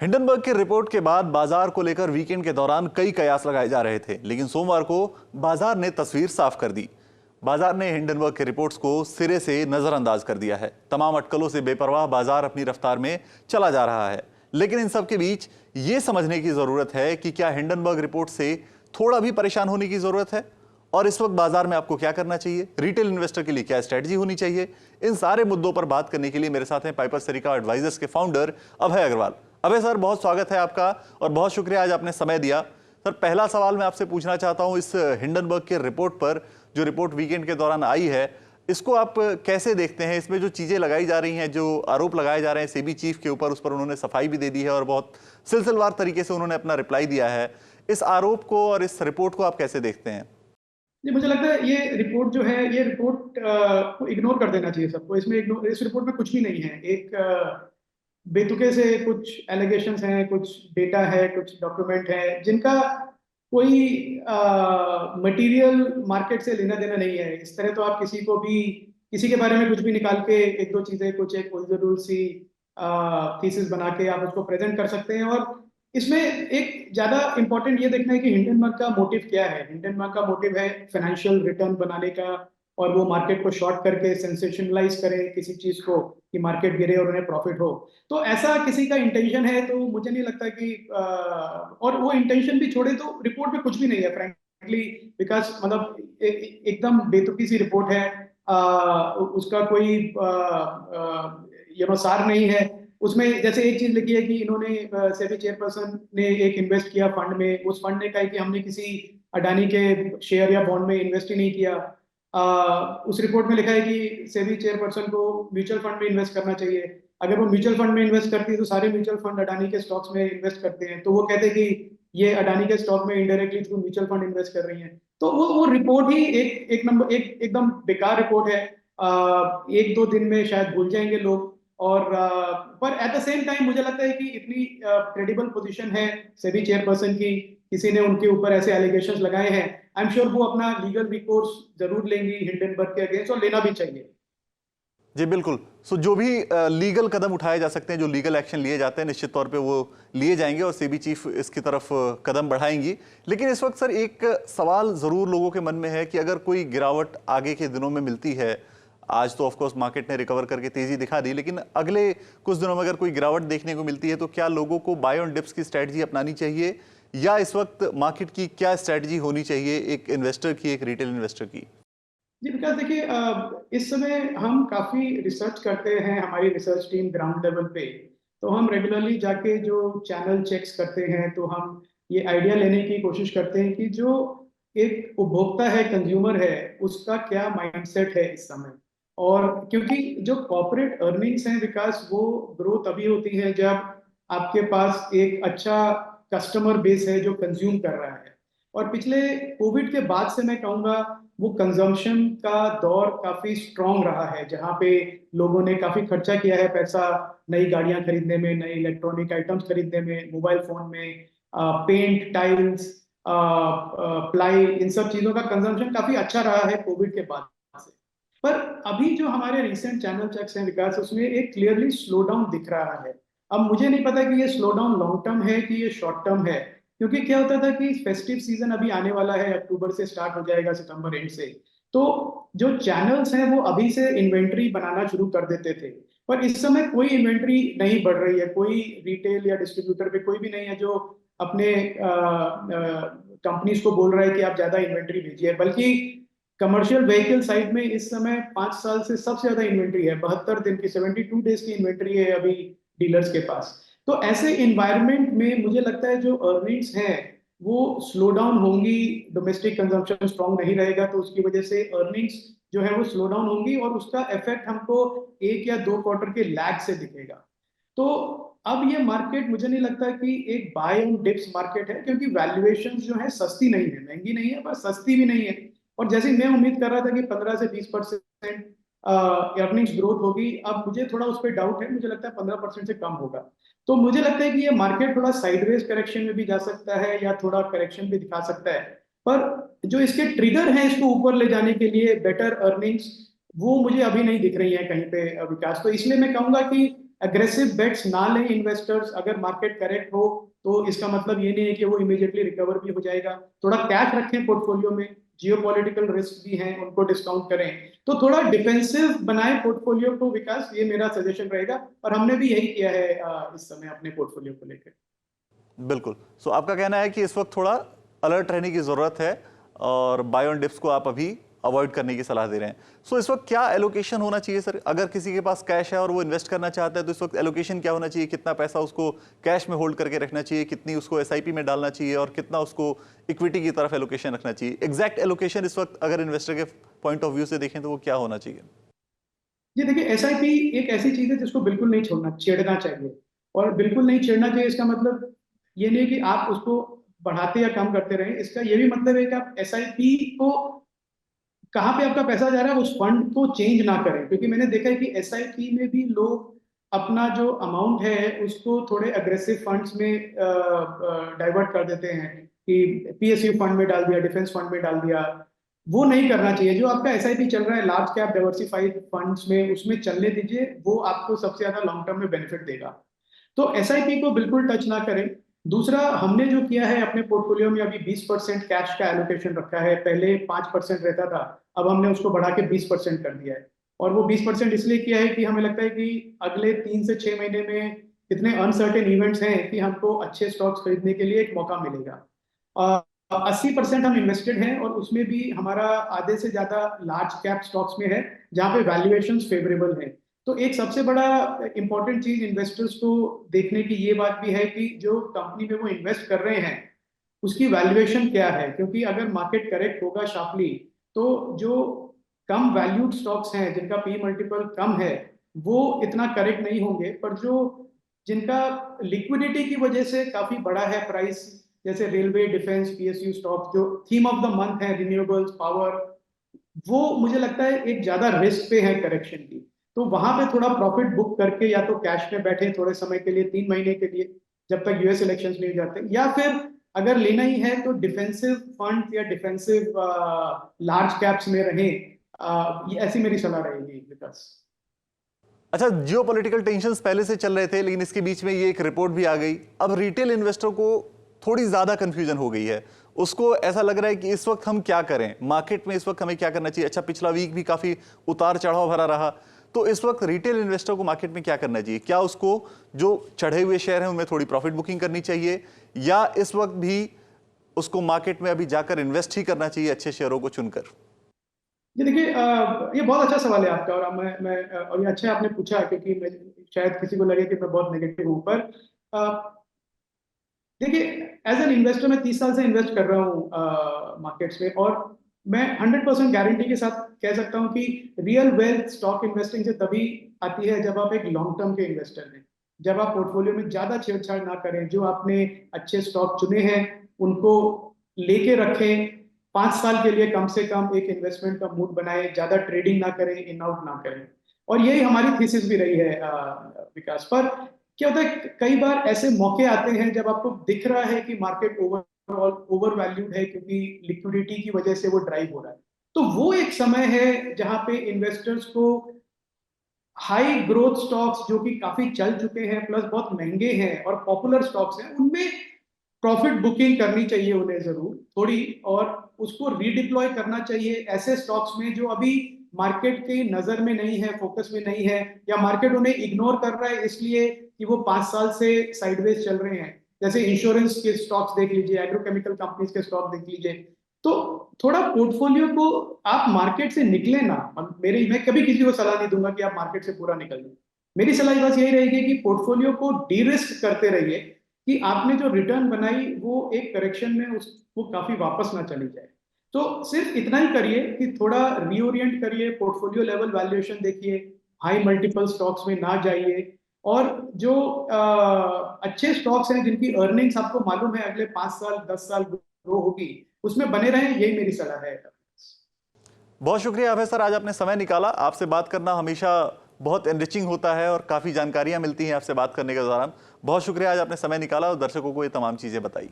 Hindenburg की report के बाद बाजार को लेकर वीकेंड के दौरान कई कयास लगाए जा रहे थे, लेकिन सोमवार को बाजार ने तस्वीर साफ कर दी। बाजार ने हिंडनबर्ग के रिपोर्ट्स को सिरे से नजरअंदाज कर दिया है। तमाम अटकलों से बेपरवाह बाजार अपनी रफ्तार में चला जा रहा है, लेकिन इन सब के बीच ये समझने की जरूरत है कि क्या हिंडनबर्ग रिपोर्ट से थोड़ा भी परेशान होने की जरूरत है, और इस वक्त बाजार में आपको क्या करना चाहिए, रिटेल इन्वेस्टर के लिए क्या स्ट्रेटजी होनी चाहिए। इन सारे मुद्दों पर बात करने के लिए मेरे साथ हैं पाइपर सरिता एडवाइजर्स के फाउंडर अभय अग्रवाल। अभय सर, बहुत स्वागत है आपका और बहुत शुक्रिया आज आपने समय दिया। सर, पहला सवाल मैं आपसे पूछना चाहता हूं, इस हिंडनबर्ग के रिपोर्ट पर, जो रिपोर्ट वीकेंड के दौरान आई है, इसको आप कैसे देखते हैं? इसमें जो चीजें लगाई जा रही हैं, जो आरोप लगाए जा रहे हैं सेबी चीफ के ऊपर, उस पर उन्होंने सफाई भी दे दी है और बहुत सिलसिलेवार तरीके से उन्होंने अपना रिप्लाई दिया है। इस आरोप को और इस रिपोर्ट को आप कैसे देखते हैं? जी, मुझे लगता है ये रिपोर्ट जो है, ये रिपोर्ट को इग्नोर कर देना चाहिए सबको। इसमें इस रिपोर्ट में कुछ भी नहीं है। एक बेतुके से कुछ एलिगेशंस हैं, कुछ डेटा है, कुछ डॉक्यूमेंट है जिनका कोई मटेरियल मार्केट से लेना देना नहीं है। इस तरह तो आप किसी को भी किसी के बारे में कुछ भी निकाल के एक दो चीजें, कुछ एक जरूर सी थीसिस बना के आप उसको प्रेजेंट कर सकते हैं। और इसमें एक ज्यादा इंपॉर्टेंट ये देखना है कि हिंडनबर्ग का मोटिव क्या है। हिंडनबर्ग का मोटिव है फाइनेंशियल रिटर्न बनाने का, और वो मार्केट को शॉर्ट करके सेंसेशनलाइज करे किसी चीज को कि मार्केट गिरे और उन्हें प्रॉफिट हो। तो ऐसा किसी का इंटेंशन है तो मुझे नहीं लगता कि और वो इंटेंशन भी छोड़े तो रिपोर्ट में कुछ भी नहीं है फ्रैंकली, बिकॉज मतलब एकदम बेतुकी सी रिपोर्ट है। उसका कोई सार नहीं है उसमें। जैसे एक चीज लिखी है कि इन्होंने सेबी चेयरपर्सन ने एक इन्वेस्ट किया फंड में, उस फंड ने कहा कि हमने किसी अडानी के शेयर या बॉन्ड में इन्वेस्ट ही नहीं किया। उस रिपोर्ट में लिखा है कि सेबी चेयरपर्सन को म्यूचुअल फंड में इन्वेस्ट करना चाहिए। अगर वो म्यूचुअल फंड में इन्वेस्ट करती है तो सारे म्यूचुअल फंड अडानी के स्टॉक्स में इन्वेस्ट करते हैं, तो वो कहते हैं कि ये अडानी के स्टॉक में indirectly through mutual fund invest कर रही हैं। तो वो रिपोर्ट ही एकदम बेकार रिपोर्ट है। एक दो दिन में शायद भूल जाएंगे लोग। और पर एट द सेम टाइम मुझे लगता है कि इतनी क्रेडिबल पोजीशन है सेबी चेयरपर्सन की, किसी ने उनके ऊपर ऐसे एलिगेशंस लगाए हैं, आई एम श्योर वो अपना लीगल रिकोर्स जरूर लेंगी हिंडनबर्ग के अगेंस्ट, और लेना भी चाहिए। जी बिल्कुल। सो जो भी लीगल कदम उठाए जा सकते हैं, जो लीगल एक्शन लिए जाते हैं, निश्चित तौर पे वो लिए जाएंगे और सेबी चीफ इसकी तरफ कदम बढ़ाएंगी। लेकिन इस वक्त सर एक सवाल जरूर लोगों के मन में है कि अगर कोई गिरावट आगे के दिनों में मिलती है, आज तो ऑफकोर्स मार्केट ने रिकवर करके तेजी दिखा दी, लेकिन अगले कुछ दिनों में अगर कोई गिरावट देखने को मिलती है तो क्या लोगों को बाय ऑन डिप्स की स्ट्रेटजी अपनानी चाहिए, या इस वक्त मार्केट की क्या स्ट्रेटजी होनी चाहिए, एक इन्वेस्टर की, एक रिटेल इन्वेस्टर की? जी, विकास देखिए, इस समय हम काफी रिसर्च करते हैं, हमारी रिसर्च टीम ग्राउंड लेवल पे। तो हम रेगुलरली जाके जो चैनल चेक्स करते हैं, तो हम ये आइडिया लेने की कोशिश करते हैं कि जो एक उपभोक्ता है, कंज्यूमर है, उसका क्या माइंडसेट है इस समय। और क्योंकि जो कॉर्पोरेट अर्निंग्स हैं विकास, वो ग्रो तभी होती है जब आपके पास एक अच्छा कस्टमर बेस है जो कंज्यूम कर रहा है। और पिछले कोविड के बाद से मैं कहूँगा वो कंजम्पशन का दौर काफी स्ट्रांग रहा है, जहाँ पे लोगों ने काफी खर्चा किया है पैसा, नई गाड़ियां खरीदने में, नए इलेक्ट्रॉनिक आइटम्स खरीदने में, मोबाइल फोन में, पेंट, टाइल्स, प्लाई, इन सब चीजों का कंजम्पशन काफी अच्छा रहा है कोविड के बाद से। पर अभी जो हमारे रिसेंट चैनल चेक्स हैं विकास, उसमें एक क्लियरली स्लो डाउन दिख रहा है। अब मुझे नहीं पता कि ये स्लो डाउन लॉन्ग टर्म है कि ये शॉर्ट टर्म है, क्योंकि क्या होता था कि फेस्टिव सीजन अभी आने वाला है, अक्टूबर से स्टार्ट हो जाएगा, सितंबर एंड से। तो जो चैनल्स हैं वो अभी से इन्वेंट्री बनाना शुरू कर देते थे। पर इस समय कोई इन्वेंट्री नहीं बढ़ रही है, कोई रिटेल या डिस्ट्रीब्यूटर पे कोई भी नहीं है जो अपने कंपनीज को बोल रहा है कि आप ज्यादा इन्वेंट्री भेजिए। बल्कि कमर्शियल व्हीकल साइड में इस समय 5 साल से सबसे ज्यादा इन्वेंट्री है, 72 दिन की, 72 डेज की इन्वेंट्री है अभी डीलर्स के पास। तो ऐसे इन्वायरमेंट में मुझे लगता है जो अर्निंग्स हैं वो स्लो डाउन होंगी, डोमेस्टिक कंजम्पशन स्ट्रांग नहीं रहेगा, तो उसकी वजह से अर्निंग्स जो है वो स्लो डाउन होंगी, और उसका इफेक्ट हमको 1 या 2 क्वार्टर के लैग से दिखेगा। तो अब ये मार्केट मुझे नहीं लगता कि एक बाय ऑन डिप्स मार्केट है, क्योंकि वैल्यूएशंस जो है सस्ती नहीं है, महंगी नहीं है पर सस्ती भी नहीं है। और जैसे मैं उम्मीद कर रहा था कि 15 से 20% अर्निंग्स ग्रोथ होगी, अब मुझे थोड़ा उस पर डाउट है, मुझे लगता है 15% से कम होगा। तो मुझे लगता है कि ये मार्केट थोड़ा साइडवेज करेक्शन में भी जा सकता है, या थोड़ा करेक्शन भी दिखा सकता है। पर जो इसके ट्रिगर हैं इसको ऊपर ले जाने के लिए, बेटर अर्निंग्स, वो मुझे अभी नहीं दिख रही है कहीं पे विकास। तो इसलिए मैं कहूंगा कि एग्रेसिव बेट्स ना लें इन्वेस्टर्स। अगर मार्केट करेक्ट हो तो इसका मतलब ये नहीं है कि वो इमीडिएटली रिकवर भी हो जाएगा। थोड़ा कैश रखें पोर्टफोलियो में, जियोपॉलिटिकल रिस्क भी हैं उनको डिस्काउंट करें, तो थोड़ा डिफेंसिव बनाएं पोर्टफोलियो को विकास, ये मेरा सजेशन रहेगा। और हमने भी यही किया है इस समय अपने पोर्टफोलियो को लेकर। बिल्कुल। सो आपका कहना है कि इस वक्त थोड़ा अलर्ट रहने की जरूरत है और बाय ऑन डिप्स को आप अभी अवॉइड करने की सलाह दे रहे हैं। सो इस वक्त क्या एलोकेशन होना चाहिए सर? अगर किसी के पास कैश है और वो इन्वेस्ट करना चाहता है तो इस वक्त एलोकेशन क्या होना चाहिए? कितना पैसा उसको कैश में होल्ड करके रखना चाहिए, कितनी उसको एसआईपी में डालना चाहिए और कितना उसको इक्विटी की तरफ एलोकेशन रखना चाहिए? एग्जैक्ट एलोकेशन इस वक्त अगर इन्वेस्टर के पॉइंट ऑफ व्यू से देखें तो वो क्या होना चाहिए? जी देखिए, एसआईपी एक ऐसी चीज है जिसको बिल्कुल नहीं छेड़ना चाहिए। और बिल्कुल नहीं छेड़ना चाहिए इसका मतलब ये नहीं कि आप उसको बढ़ाते या कम करते रहें। इसका ये भी मतलब है कि आप एसआईपी को, कहाँ पे आपका पैसा जा रहा है उस फंड को चेंज ना करें। क्योंकि मैंने देखा है कि एसआईपी में भी लोग अपना जो अमाउंट है उसको थोड़े अग्रेसिव फंड्स में डाइवर्ट कर देते हैं, कि पीएसयू फंड में डाल दिया, डिफेंस फंड में डाल दिया। वो नहीं करना चाहिए। जो आपका एसआईपी चल रहा है लार्ज कैप डाइवर्सिफाइड फंड्स में, उसमें चलने दीजिए, वो आपको सबसे ज्यादा लॉन्ग टर्म में बेनिफिट देगा। तो एसआईपी को बिल्कुल टच ना करें। दूसरा, हमने जो किया है अपने पोर्टफोलियो में, अभी 20% कैश का एलोकेशन रखा है। पहले 5% रहता था, अब हमने उसको बढ़ा के 20% कर दिया है। और वो 20% इसलिए किया है कि हमें लगता है कि अगले 3 से 6 महीने में इतने अनसर्टेन इवेंट्स हैं कि हमको अच्छे स्टॉक्स खरीदने के लिए एक मौका मिलेगा। 80% हम इन्वेस्टेड हैं और उसमें भी हमारा आधे से ज्यादा लार्ज कैप स्टॉक्स में है, जहां पे वैल्यूएशन फेवरेबल है। तो एक सबसे बड़ा इंपॉर्टेंट चीज इन्वेस्टर्स को देखने की ये बात भी है कि जो कंपनी में वो इन्वेस्ट कर रहे हैं उसकी वैल्यूएशन क्या है। क्योंकि अगर मार्केट करेक्ट होगा शार्पली, तो जो कम वैल्यूड स्टॉक्स हैं जिनका पी मल्टीपल कम है वो इतना करेक्ट नहीं होंगे, पर जो जिनका लिक्विडिटी की वजह से काफी बड़ा है प्राइस, जैसे रेलवे, डिफेंस, पीएसयू स्टॉक, जो थीम ऑफ द मंथ है, रिन्यूएबल्स, पावर, वो मुझे लगता है एक ज्यादा रिस्क पे है करेक्शन की। तो वहां पे थोड़ा प्रॉफिट बुक करके या तो कैश में बैठे थोड़े समय के लिए, 3 महीने के लिए, जब तक यूएस इलेक्शंस नहीं हो जाते, या फिर अगर लेना ही है तो डिफेंसिव फंड या डिफेंसिव लार्ज कैप्स में रहें। ये ऐसी मेरी सलाह रहेगी विकास। अच्छा, जियोपॉलिटिकल टेंशंस पहले से चल रहे थे लेकिन इसके बीच में ये एक रिपोर्ट भी आ गई। अब रिटेल इन्वेस्टर को थोड़ी ज्यादा कंफ्यूजन हो गई है। उसको ऐसा लग रहा है कि इस वक्त हम क्या करें, मार्केट में इस वक्त हमें क्या करना चाहिए। अच्छा, पिछला वीक भी काफी उतार चढ़ाव भरा रहा, तो इस वक्त रिटेल इन्वेस्टर को मार्केट में क्या करना चाहिए? क्या उसको जो चढ़े हुए शेयर हैं उनमें थोड़ी प्रॉफिट बुकिंग करनी चाहिए, या इस वक्त भी उसको मार्केट में अभी जाकर इन्वेस्ट ही करना चाहिए अच्छे शेयरों को चुनकर? ये देखिए, ये बहुत अच्छा सवाल है आपका। और और ये अच्छा आपने पूछा, क्योंकि शायद किसी को लगे कि मैं बहुत नेगेटिव हूँ, पर देखिए, एज एन इन्वेस्टर मैं 30 साल से इन्वेस्ट कर रहा हूँ मार्केट्स में, और मैं 100% गारंटी के साथ कह सकता हूँ कि रियल वेल्थ स्टॉक इन्वेस्टिंग से तभी आती है जब आप एक लॉन्ग टर्म के इन्वेस्टर हैं, जब आप पोर्टफोलियो में ज्यादा छेड़छाड़ ना करें, जो आपने अच्छे स्टॉक चुने हैं उनको लेके रखें, 5 साल के लिए कम से कम एक इन्वेस्टमेंट का मूड बनाए, ज्यादा ट्रेडिंग ना करें, इन आउट ना करें। और यही हमारी थीसिस भी रही है विकास। पर क्या होता है, कई बार ऐसे मौके आते हैं जब आपको दिख रहा है कि मार्केट ओवरऑल ओवर वैल्यूड है, क्योंकि लिक्विडिटी की वजह से वो ड्राइव हो रहा है। तो वो एक समय है जहां पे इन्वेस्टर्स को हाई ग्रोथ स्टॉक्स जो कि काफी चल चुके हैं, प्लस बहुत महंगे हैं और पॉपुलर स्टॉक्स हैं, उनमें प्रॉफिट बुकिंग करनी चाहिए उन्हें जरूर थोड़ी, और उसको रीडिप्लॉय करना चाहिए ऐसे स्टॉक्स में जो अभी मार्केट की नजर में नहीं है, फोकस में नहीं है, या मार्केट उन्हें इग्नोर कर रहा है इसलिए कि वो 5 साल से साइडवेज चल रहे हैं। जैसे इंश्योरेंस के स्टॉक्स देख लीजिए, एग्रोकेमिकल कंपनीज के स्टॉक देख लीजिए। तो थोड़ा पोर्टफोलियो को आप मार्केट से निकले ना। मैं कभी किसी को सलाह नहीं दूंगा कि आप मार्केट से पूरा निकल जाए। मेरी सलाह बस यही रहेगी कि पोर्टफोलियो को डी रिस्क करते रहिए, कि आपने जो रिटर्न बनाई वो एक करेक्शन में वो काफी वापस ना चली जाए। तो सिर्फ इतना ही करिए कि थोड़ा रीओरिएंट करिए, पोर्टफोलियो लेवल वैल्यूएशन देखिए, हाई मल्टीपल स्टॉक्स में ना जाइए, और जो अच्छे स्टॉक्स हैं जिनकी अर्निंग्स आपको मालूम है अगले 5 साल 10 साल ग्रो होगी, उसमें बने रहें, यही मेरी सलाह है। बहुत शुक्रिया अभय सर, आज आपने समय निकाला। आपसे बात करना हमेशा बहुत एनरिचिंग होता है और काफ़ी जानकारियां मिलती हैं आपसे बात करने के दौरान। बहुत शुक्रिया, आज आपने समय निकाला और दर्शकों को ये तमाम चीज़ें बताई।